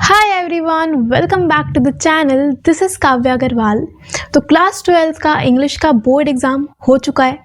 Hi everyone, welcome back to the channel. This is Kavya Agarwal. तो class 12 का English का board exam हो चुका है।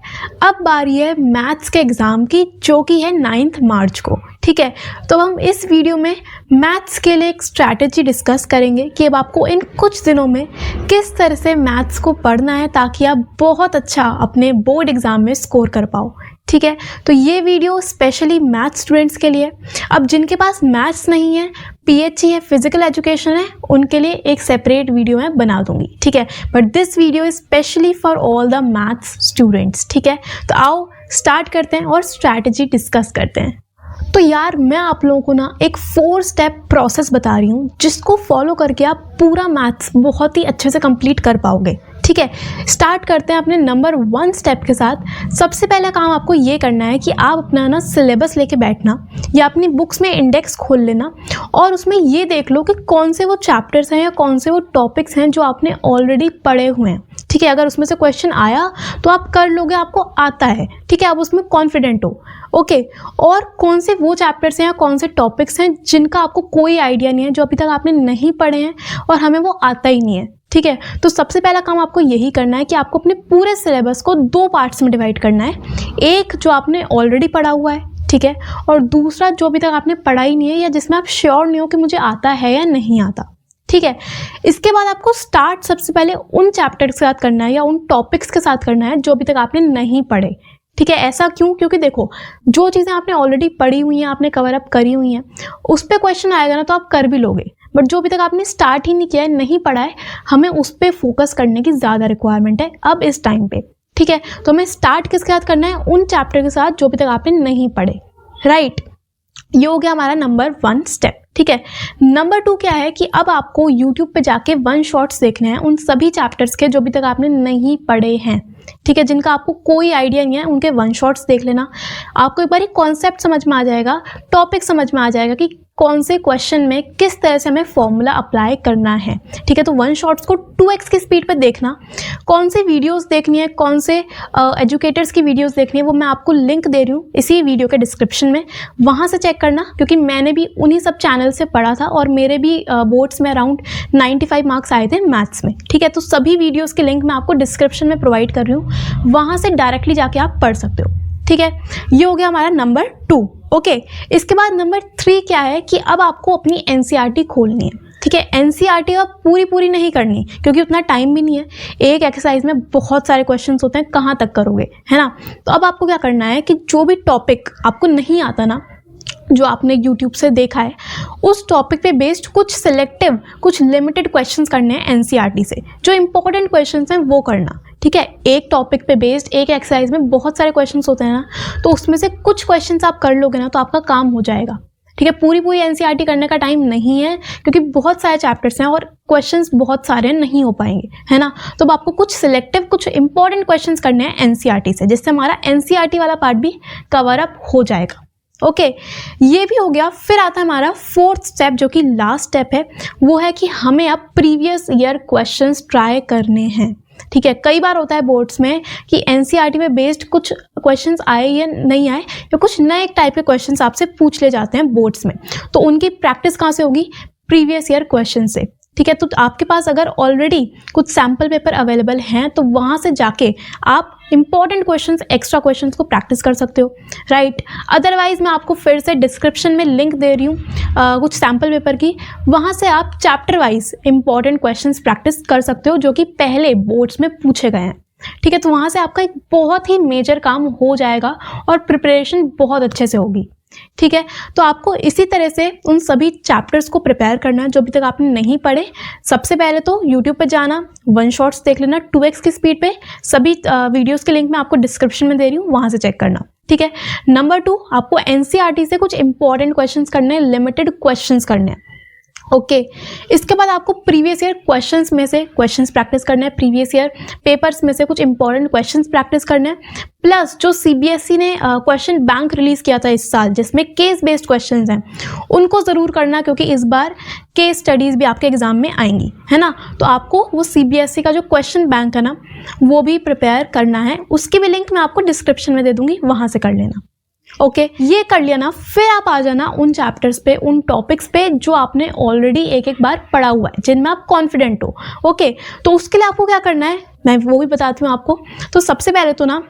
अब बारी है मैथ्स के एग्ज़ाम की, जो कि है 9 मार्च को। ठीक है, तो हम इस वीडियो में मैथ्स के लिए एक स्ट्रैटेजी डिस्कस करेंगे कि अब आपको इन कुछ दिनों में किस तरह से मैथ्स को पढ़ना है ताकि आप बहुत अच्छा अपने बोर्ड एग्ज़ाम में स्कोर कर पाओ। ठीक है, तो ये वीडियो स्पेशली मैथ्स स्टूडेंट्स के लिए। अब जिनके पास मैथ्स नहीं है, पीएचई है, फिजिकल एजुकेशन है, उनके लिए एक सेपरेट वीडियो मैं बना दूंगी। ठीक है, but this video is specially for all the maths students. ठीक है, तो आओ स्टार्ट करते हैं और स्ट्रैटेजी डिस्कस करते हैं। तो यार, मैं आप लोगों को ना एक 4 स्टेप प्रोसेस बता रही हूँ, जिसको फॉलो करके आप पूरा मैथ्स बहुत ही अच्छे से कंप्लीट कर पाओगे। ठीक है, स्टार्ट करते हैं अपने नंबर 1 स्टेप के साथ। सबसे पहला काम आपको ये करना है कि आप अपना ना सिलेबस लेके बैठना या अपनी बुक्स में इंडेक्स खोल लेना और उसमें ये देख लो कि कौन से वो चैप्टर्स हैं या कौन से वो टॉपिक्स हैं जो आपने ऑलरेडी पढ़े हुए हैं। ठीक है, अगर उसमें से क्वेश्चन आया तो आप कर लोगे, आपको आता है। ठीक है, आप उसमें कॉन्फिडेंट हो। ओके, और कौन से वो चैप्टर्स हैं या कौन से टॉपिक्स हैं जिनका आपको कोई आइडिया नहीं है, जो अभी तक आपने नहीं पढ़े हैं और हमें वो आता ही नहीं है। ठीक है, तो सबसे पहला काम आपको यही करना है कि आपको अपने पूरे सिलेबस को 2 पार्ट्स में डिवाइड करना है। एक जो आपने ऑलरेडी पढ़ा हुआ है, ठीक है, और दूसरा जो अभी तक आपने पढ़ा ही नहीं है या जिसमें आप श्योर नहीं हो कि मुझे आता है या नहीं आता। ठीक है, इसके बाद आपको स्टार्ट सबसे पहले उन चैप्टर्स के साथ करना है या उन टॉपिक्स के साथ करना है जो अभी तक आपने नहीं पढ़े। ठीक है, ऐसा क्यों? क्योंकि देखो, जो चीज़ें आपने ऑलरेडी पढ़ी हुई हैं, आपने कवर अप करी हुई हैं, उस पर क्वेश्चन आएगा ना तो आप कर भी लोगे। बट जो अभी तक आपने स्टार्ट ही नहीं किया है, नहीं पढ़ा है, हमें उस पर फोकस करने की ज़्यादा रिक्वायरमेंट है अब इस टाइम पे। ठीक है, तो हमें स्टार्ट किसके साथ करना है? उन चैप्टर के साथ जो अभी तक आपने नहीं पढ़े। राइट, ये हो गया हमारा नंबर 1 स्टेप। ठीक है, नंबर 2 क्या है कि अब आपको YouTube पे जाके 1 शॉट्स देखने हैं उन सभी चैप्टर्स के जो अभी तक आपने नहीं पढ़े हैं। ठीक है, जिनका आपको कोई आइडिया नहीं है, उनके 1 शॉट्स देख लेना। आपको एक बार कॉन्सेप्ट समझ में आ जाएगा, टॉपिक समझ में आ जाएगा कि कौन से क्वेश्चन में किस तरह से हमें फॉर्मूला अप्लाई करना है। ठीक है, तो 1 शॉट्स को 2x की स्पीड पे देखना। कौन से वीडियोस देखनी है, कौन से एजुकेटर्स की वीडियोस देखनी है, वो मैं आपको लिंक दे रही हूँ इसी वीडियो के डिस्क्रिप्शन में, वहाँ से चेक करना। क्योंकि मैंने भी उन्हीं सब चैनल से पढ़ा था और मेरे भी बोर्ड्स में अराउंड 95 मार्क्स आए थे मैथ्स में। ठीक है, तो सभी वीडियोज़ के लिंक मैं आपको डिस्क्रिप्शन में प्रोवाइड कर रही हूँ, वहाँ से डायरेक्टली जाके आप पढ़ सकते हो। ठीक है, ये हो गया हमारा नंबर 2। ओके, इसके बाद नंबर 3 क्या है कि अब आपको अपनी एनसीईआरटी खोलनी है। ठीक है, एनसीईआरटी अब पूरी नहीं करनी क्योंकि उतना टाइम भी नहीं है। एक एक्सरसाइज में बहुत सारे क्वेश्चंस होते हैं, कहाँ तक करोगे, है ना। तो अब आपको क्या करना है कि जो भी टॉपिक आपको नहीं आता ना, जो आपने YouTube से देखा है, उस टॉपिक पे बेस्ड कुछ सिलेक्टिव, कुछ लिमिटेड क्वेश्चंस करने हैं एनसीईआरटी से। जो इंपॉर्टेंट क्वेश्चंस हैं वो करना। ठीक है, एक टॉपिक पे बेस्ड एक एक्सरसाइज में बहुत सारे क्वेश्चंस होते हैं ना, तो उसमें से कुछ क्वेश्चंस आप कर लोगे ना तो आपका काम हो जाएगा। ठीक है, पूरी एनसीईआरटी करने का टाइम नहीं है क्योंकि बहुत सारे चैप्टर्स हैं और क्वेश्चंस बहुत सारे नहीं हो पाएंगे, है ना। तो अब आपको कुछ सिलेक्टिव, कुछ इंपॉर्टेंट क्वेश्चंस करने हैं एनसीईआरटी से, जिससे हमारा एनसीईआरटी वाला पार्ट भी कवर अप हो जाएगा। ओके, ये भी हो गया। फिर आता है हमारा 4th स्टेप, जो कि लास्ट स्टेप है। वो है कि हमें अब प्रीवियस ईयर क्वेश्चंस ट्राई करने हैं। ठीक है, कई बार होता है बोर्ड्स में कि एनसीईआरटी पे बेस्ड कुछ क्वेश्चंस आए या नहीं आए, या कुछ नए टाइप के क्वेश्चंस आपसे पूछ ले जाते हैं बोर्ड्स में, तो उनकी प्रैक्टिस कहाँ से होगी? प्रीवियस ईयर क्वेश्चन से। ठीक है, तो आपके पास अगर ऑलरेडी कुछ सैम्पल पेपर अवेलेबल हैं तो वहाँ से जाके आप इंपॉर्टेंट क्वेश्चंस, एक्स्ट्रा क्वेश्चंस को प्रैक्टिस कर सकते हो। राइट, अदरवाइज मैं आपको फिर से डिस्क्रिप्शन में लिंक दे रही हूँ कुछ सैम्पल पेपर की, वहाँ से आप chapter wise important questions practice कर सकते हो जो कि पहले बोर्ड्स में पूछे गए हैं। ठीक है, तो वहाँ से आपका एक बहुत ही मेजर काम हो जाएगा और प्रिपरेशन बहुत अच्छे से होगी। ठीक है, तो आपको इसी तरह से उन सभी चैप्टर्स को प्रिपेयर करना है जो अभी तक आपने नहीं पढ़े। सबसे पहले तो YouTube पे जाना, 1 शॉट्स देख लेना 2x की स्पीड पे। सभी वीडियोस के लिंक मैं आपको डिस्क्रिप्शन में दे रही हूँ, वहाँ से चेक करना। ठीक है, नंबर 2, आपको एनसीईआरटी से कुछ इंपॉर्टेंट क्वेश्चंस करने हैं, लिमिटेड क्वेश्चंस करने हैं। ओके, इसके बाद आपको प्रीवियस ईयर क्वेश्चंस में से क्वेश्चंस प्रैक्टिस करना है, प्रीवियस ईयर पेपर्स में से कुछ इंपॉर्टेंट क्वेश्चंस प्रैक्टिस करना है, प्लस जो सीबीएसई ने क्वेश्चन बैंक रिलीज किया था इस साल, जिसमें केस बेस्ड क्वेश्चंस हैं, उनको ज़रूर करना क्योंकि इस बार केस स्टडीज़ भी आपके एग्जाम में आएंगी, है ना। तो आपको वो सीबीएसई का जो क्वेश्चन बैंक है ना, वो भी प्रिपेयर करना है। उसकी भी लिंक मैं आपको डिस्क्रिप्शन में दे दूंगी, वहाँ से कर लेना। ओके, ये कर लिया ना, फिर आप आ जाना उन चैप्टर्स पे, उन टॉपिक्स पे जो आपने ऑलरेडी एक एक बार पढ़ा हुआ है, जिनमें आप कॉन्फिडेंट हो। ओके, तो उसके लिए आपको क्या करना है मैं वो भी बताती हूँ आपको। तो सबसे पहले तो ना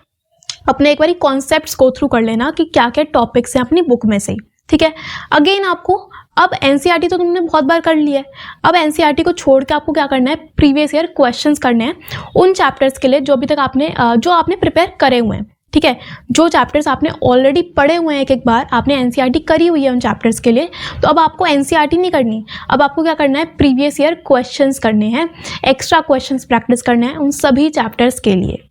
अपने एक बारी कॉन्सेप्ट्स गो थ्रू कर लेना कि क्या क्या टॉपिक्स हैं अपनी बुक में से, ठीक है। अगेन आपको अब एनसीईआरटी तो तुमने बहुत बार कर लिया है, अब एनसीईआरटी को छोड़ के आपको क्या करना है, प्रीवियस ईयर क्वेश्चंस करने हैं उन चैप्टर्स के लिए जो अभी तक आपने प्रिपेयर करे हुए हैं, ठीक है। जो चैप्टर्स आपने ऑलरेडी पढ़े हुए हैं, एक एक बार आपने एनसीईआरटी करी हुई है उन चैप्टर्स के लिए, तो अब आपको एनसीईआरटी नहीं करनी, अब आपको क्या करना है, प्रीवियस ईयर क्वेश्चंस करने हैं, एक्स्ट्रा क्वेश्चंस प्रैक्टिस करने हैं उन सभी चैप्टर्स के लिए,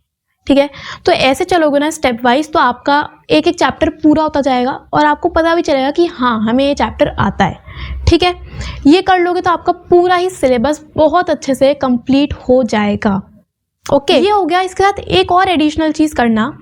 ठीक है। तो ऐसे चलोगे ना स्टेप वाइज, तो आपका एक एक चैप्टर पूरा होता जाएगा और आपको पता भी चलेगा कि हाँ हमें ये चैप्टर आता है, ठीक है। ये कर लोगे तो आपका पूरा ही सिलेबस बहुत अच्छे से कंप्लीट हो जाएगा। ओके, ये हो गया। इसके साथ एक और एडिशनल चीज़ करना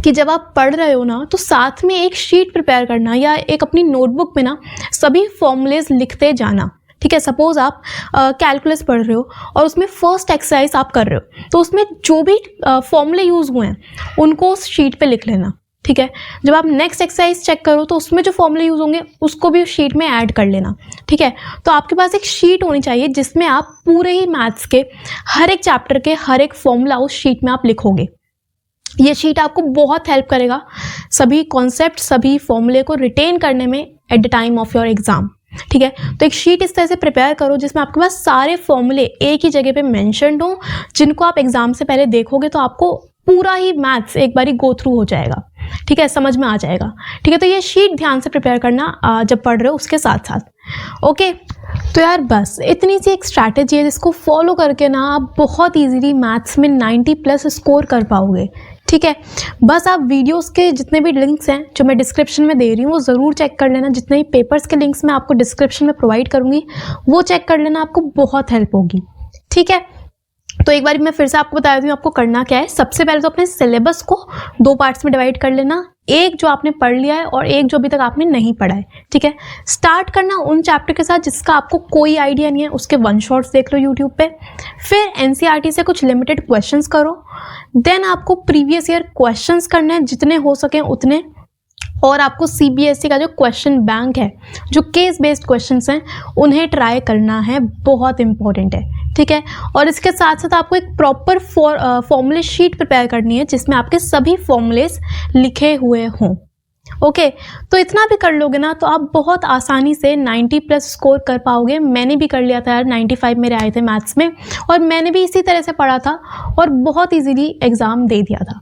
कि जब आप पढ़ रहे हो ना, तो साथ में एक शीट प्रिपेयर करना या एक अपनी नोटबुक में ना सभी फॉर्मूलेज लिखते जाना, ठीक है। सपोज आप कैलकुलस पढ़ रहे हो और उसमें फर्स्ट एक्सरसाइज आप कर रहे हो, तो उसमें जो भी फॉर्मूले यूज़ हुए हैं उनको उस शीट पे लिख लेना, ठीक है। जब आप नेक्स्ट एक्सरसाइज चेक करो तो उसमें जो फॉर्मूले यूज़ होंगे उसको भी शीट में ऐड कर लेना, ठीक है। तो आपके पास एक शीट होनी चाहिए जिसमें आप पूरे ही मैथ्स के हर एक चैप्टर के हर एक फॉर्मूला उस शीट में आप लिखोगे। ये शीट आपको बहुत हेल्प करेगा सभी कॉन्सेप्ट, सभी फॉर्मूले को रिटेन करने में at the time of your exam, ठीक है। तो एक शीट इस तरह से प्रिपेयर करो जिसमें आपके पास सारे फॉर्मूले एक ही जगह पे मेंशन्ड हो, जिनको आप एग्जाम से पहले देखोगे तो आपको पूरा ही मैथ्स एक बारी गो थ्रू हो जाएगा, ठीक है, समझ में आ जाएगा, ठीक है। तो ये शीट ध्यान से प्रिपेयर करना जब पढ़ रहे हो उसके साथ साथ। ओके, तो यार बस इतनी सी एक स्ट्रैटेजी है जिसको फॉलो करके ना आप बहुत ईजीली मैथ्स में 90+ स्कोर कर पाओगे, ठीक है। बस आप वीडियोस के जितने भी लिंक्स हैं जो मैं डिस्क्रिप्शन में दे रही हूँ वो ज़रूर चेक कर लेना, जितने भी पेपर्स के लिंक्स मैं आपको डिस्क्रिप्शन में प्रोवाइड करूँगी वो चेक कर लेना, आपको बहुत हेल्प होगी, ठीक है। तो एक बार मैं फिर से आपको बता दूँ आपको करना क्या है। सबसे पहले तो अपने सिलेबस को 2 पार्ट्स में डिवाइड कर लेना, एक जो आपने पढ़ लिया है और एक जो अभी तक आपने नहीं पढ़ा है, ठीक है। स्टार्ट करना उन चैप्टर के साथ जिसका आपको कोई आइडिया नहीं है, उसके 1 शॉट्स देख लो यूट्यूब पे। फिर एनसीईआरटी से कुछ लिमिटेड क्वेश्चंस करो, देन आपको प्रीवियस ईयर क्वेश्चंस करने हैं जितने हो सके उतने, और आपको सीबीएसई का जो क्वेश्चन बैंक है, जो केस बेस्ड क्वेश्चंस हैं उन्हें ट्राई करना है, बहुत इंपॉर्टेंट है, ठीक है। और इसके साथ साथ आपको एक प्रॉपर फॉर्मूले शीट प्रिपेयर करनी है जिसमें आपके सभी फॉर्मूलेस लिखे हुए हों। ओके, तो इतना भी कर लोगे ना तो आप बहुत आसानी से 90+ स्कोर कर पाओगे। मैंने भी कर लिया था यार, 95 मेरे आए थे मैथ्स में, और मैंने भी इसी तरह से पढ़ा था और बहुत ईजीली एग्ज़ाम दे दिया था,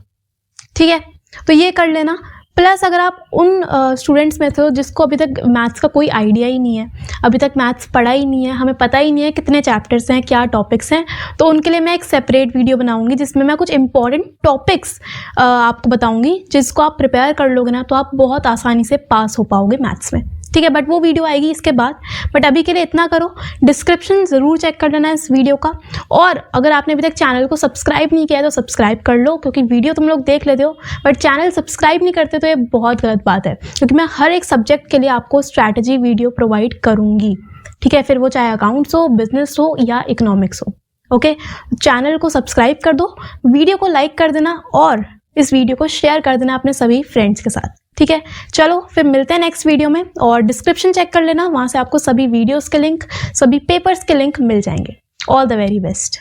ठीक है। तो ये कर लेना। प्लस अगर आप उन स्टूडेंट्स में थे जिसको अभी तक मैथ्स का कोई आइडिया ही नहीं है, अभी तक मैथ्स पढ़ा ही नहीं है, हमें पता ही नहीं है कितने चैप्टर्स हैं, क्या टॉपिक्स हैं, तो उनके लिए मैं एक सेपरेट वीडियो बनाऊंगी जिसमें मैं कुछ इंपॉर्टेंट टॉपिक्स आपको बताऊंगी, जिसको आप प्रिपेयर कर लोगे ना तो आप बहुत आसानी से पास हो पाओगे मैथ्स में, ठीक है। बट वो वीडियो आएगी इसके बाद। बट अभी के लिए इतना करो, डिस्क्रिप्शन ज़रूर चेक कर लेना इस वीडियो का, और अगर आपने अभी तक चैनल को सब्सक्राइब नहीं किया है तो सब्सक्राइब कर लो, क्योंकि वीडियो तुम लोग देख लेते हो बट चैनल सब्सक्राइब नहीं करते तो ये बहुत गलत बात है, क्योंकि मैं हर एक सब्जेक्ट के लिए आपको स्ट्रैटेजी वीडियो प्रोवाइड करूँगी, ठीक है। फिर वो चाहे अकाउंट्स हो, बिजनेस हो या इकोनॉमिक्स हो। ओके, चैनल को सब्सक्राइब कर दो, वीडियो को लाइक कर देना और इस वीडियो को शेयर कर देना अपने सभी फ्रेंड्स के साथ, ठीक है। चलो फिर मिलते हैं नेक्स्ट वीडियो में, और डिस्क्रिप्शन चेक कर लेना, वहाँ से आपको सभी वीडियोस के लिंक, सभी पेपर्स के लिंक मिल जाएंगे। All the very best.